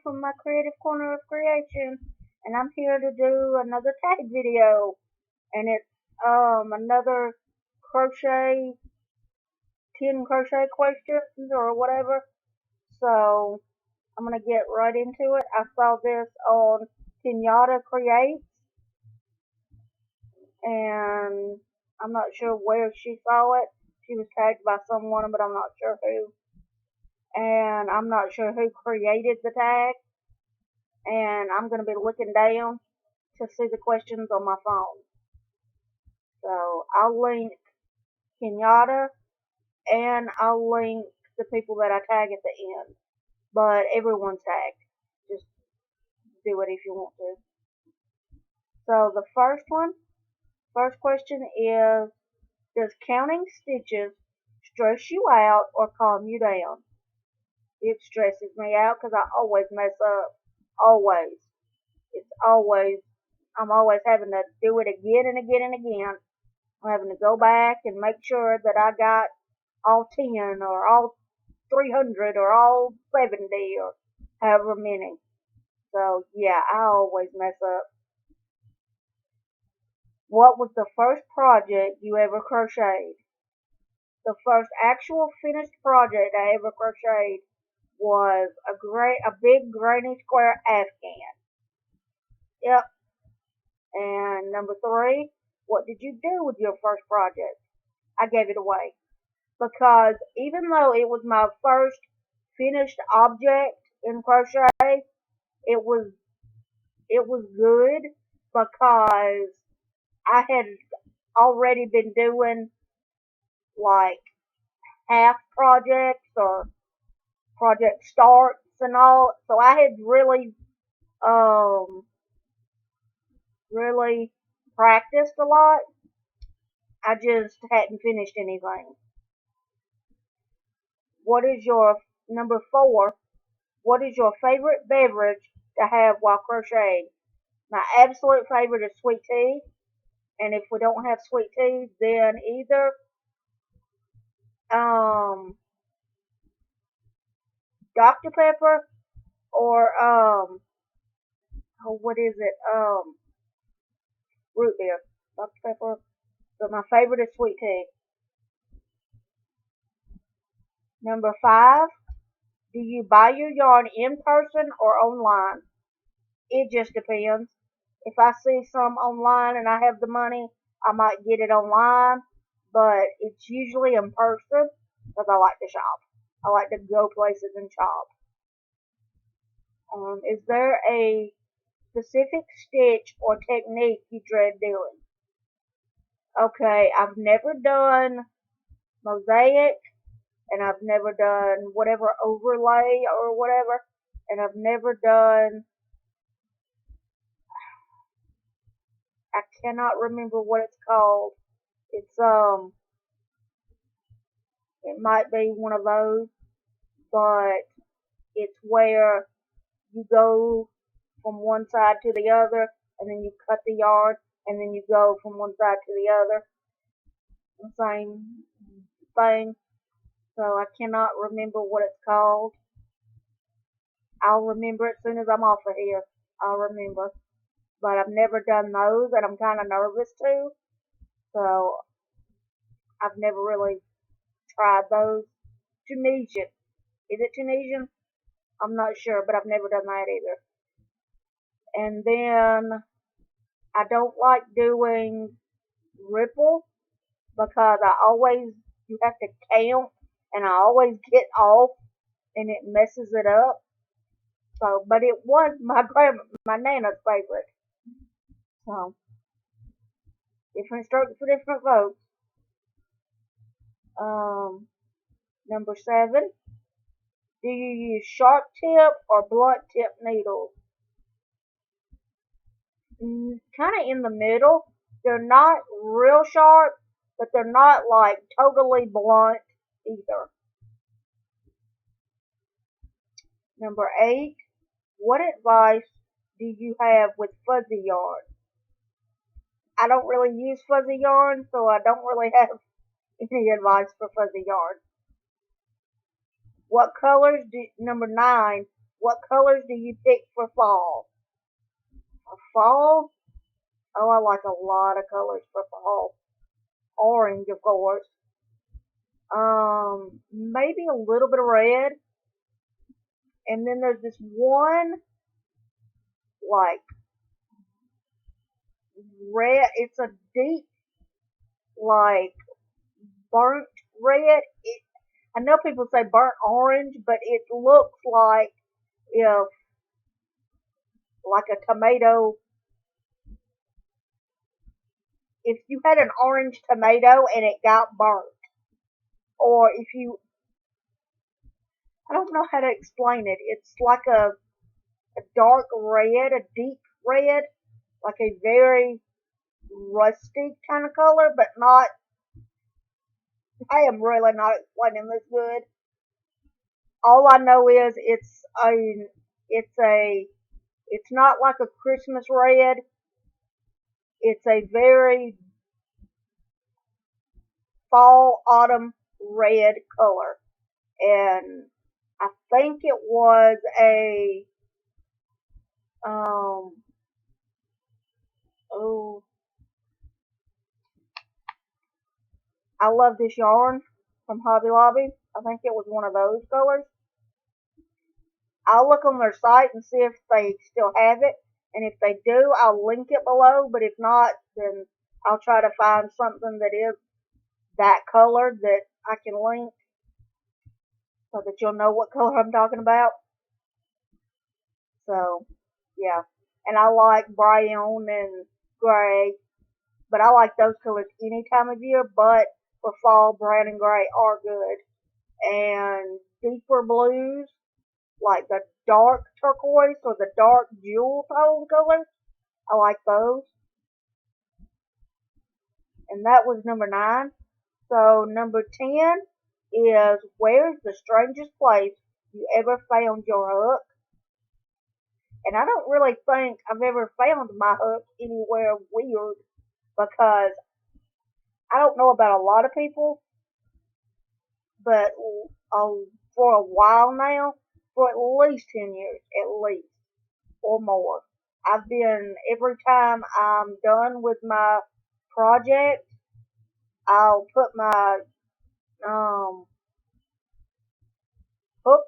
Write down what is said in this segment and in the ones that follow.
from my creative corner of creation, and I'm here to do another tag video, and it's another crochet 10 crochet questions or whatever. So I'm gonna get right into it. I saw this on Kenyatta Creates, and I'm not sure where she saw it. She was tagged by someone, but I'm not sure who. And I'm not sure who created the tag. And I'm going to be looking down to see the questions on my phone. So I'll link Kenyatta and I'll link the people that I tag at the end. But everyone's tagged. Just do it if you want to. So the first question is, does counting stitches stress you out or calm you down? It stresses me out because I always mess up. Always. I'm always having to do it again and again and again. I'm having to go back and make sure that I got all 10 or all 300 or all 70 or however many. So yeah, I always mess up. What was the first project you ever crocheted? The first actual finished project I ever crocheted was a big granny square Afghan. Yep. And number 3, what did you do with your first project? I gave it away. Because even though it was my first finished object in crochet, it was good because I had already been doing like half projects or project starts and all, so I had really practiced a lot. I just hadn't finished anything. What is your number 4? What is your favorite beverage to have while crocheting? My absolute favorite is sweet tea, and if we don't have sweet tea, then either Dr. Pepper or what is it? Root beer. Dr. Pepper. But my favorite is sweet tea. Number 5. Do you buy your yarn in person or online? It just depends. If I see some online and I have the money, I might get it online, but it's usually in person because I like to shop. I like to go places and shop. Is there a specific stitch or technique you dread doing? Okay, I've never done mosaic, and I've never done whatever overlay or whatever, and I've never done, I cannot remember what it's called. It's, it might be one of those, but it's where you go from one side to the other, and then you cut the yarn, and then you go from one side to the other. The same thing. So I cannot remember what it's called. I'll remember it as soon as I'm off of here. I'll remember. But I've never done those, and I'm kind of nervous to. So I've never really tried those. Tunisian. Is it Tunisian? I'm not sure, but I've never done that either. And then I don't like doing ripple because you have to count, and I always get off, and it messes it up. So, but it was my Nana's favorite. So, different strokes for different folks. Number 7. Do you use sharp tip or blunt tip needles? Kind of in the middle. They're not real sharp, but they're not like totally blunt either. Number 8. What advice do you have with fuzzy yarn? I don't really use fuzzy yarn, so I don't really have any advice for fuzzy yarn. Number 9. What colors do you pick for fall? For fall? Oh, I like a lot of colors for fall. Orange, of course. Maybe a little bit of red. And then there's this one, like, red. It's a deep, like, burnt red. I know people say burnt orange, but it looks if, like a tomato, if you had an orange tomato and it got burnt. Or if you, I don't know how to explain it. It's like a dark red, a deep red, like a very rusty kind of color, but not, I am really not explaining this good. All I know is it's a, it's not like a Christmas red. It's a very fall, autumn red color. And I think it was um, oh, I love this yarn from Hobby Lobby. I think it was one of those colors. I'll look on their site and see if they still have it. And if they do, I'll link it below. But if not, then I'll try to find something that is that color that I can link so that you'll know what color I'm talking about. So, yeah. And I like brown and gray, but I like those colors any time of year. But for fall, brown and gray are good. And deeper blues, like the dark turquoise or the dark jewel tone colors, I like those. And that was number 9. So number 10 is, where's the strangest place you ever found your hook? And I don't really think I've ever found my hook anywhere weird, because I don't know about a lot of people, but for a while now, for at least 10 years, at least, or more, I've been, every time I'm done with my project, I'll put my hook,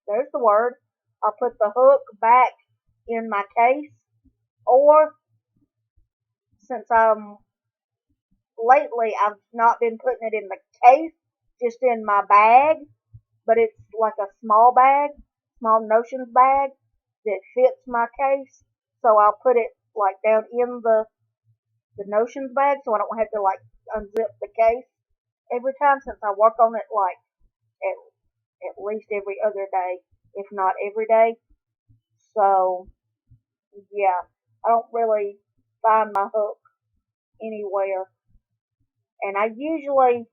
there's the word, I'll put the hook back in my case, or since lately I've not been putting it in the case, just in my bag, but it's like a small bag, small notions bag that fits my case. So I'll put it like down in the notions bag, so I don't have to like unzip the case every time, since I work on it like at least every other day, if not every day. So yeah, I don't really find my hook anywhere, and I usually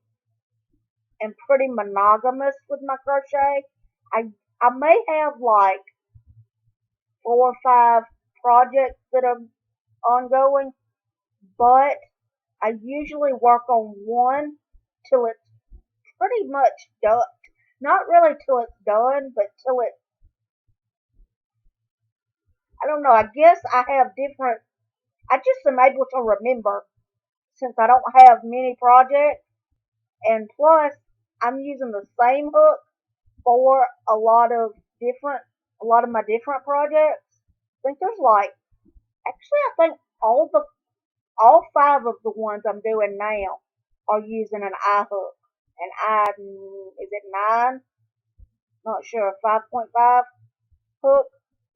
am pretty monogamous with my crochet. I I may have like 4 or 5 projects that are ongoing, but I usually work on one till it's pretty much done. Not really till it's done, but till it, I don't know, I guess I have different, I just am able to remember, since I don't have many projects, and plus I'm using the same hook for a lot of my different projects. I think there's like, actually I think all 5 of the ones I'm doing now are using an I hook. And is it 9? Not sure, 5.5 hook.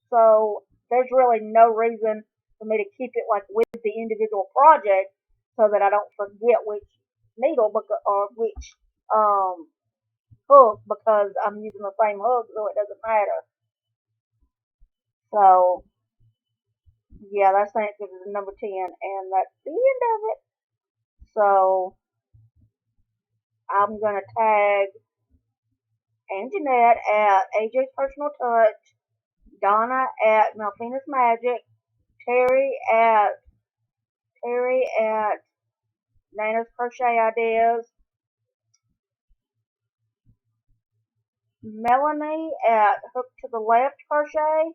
So there's really no reason for me to keep it like with the individual project, so that I don't forget which needle or which hook, because I'm using the same hook, so it doesn't matter. So yeah, that's the answer to number 10, and that's the end of it. So I'm gonna tag Anjonette at AJ's Personal Touch, Donna at Melfina's Magic, Teri at Teri at Nana's Crochet Ideas, Melanie at Hook to the Left Crochet.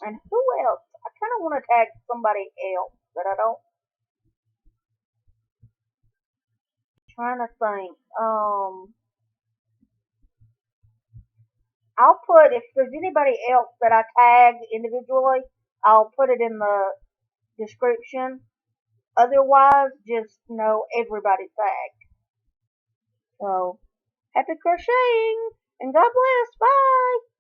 And who else? I kind of want to tag somebody else, but I don't. Trying to think. I'll put, if there's anybody else that I tag individually, I'll put it in the description. Otherwise, just know everybody's tagged. So, happy crocheting and God bless. Bye.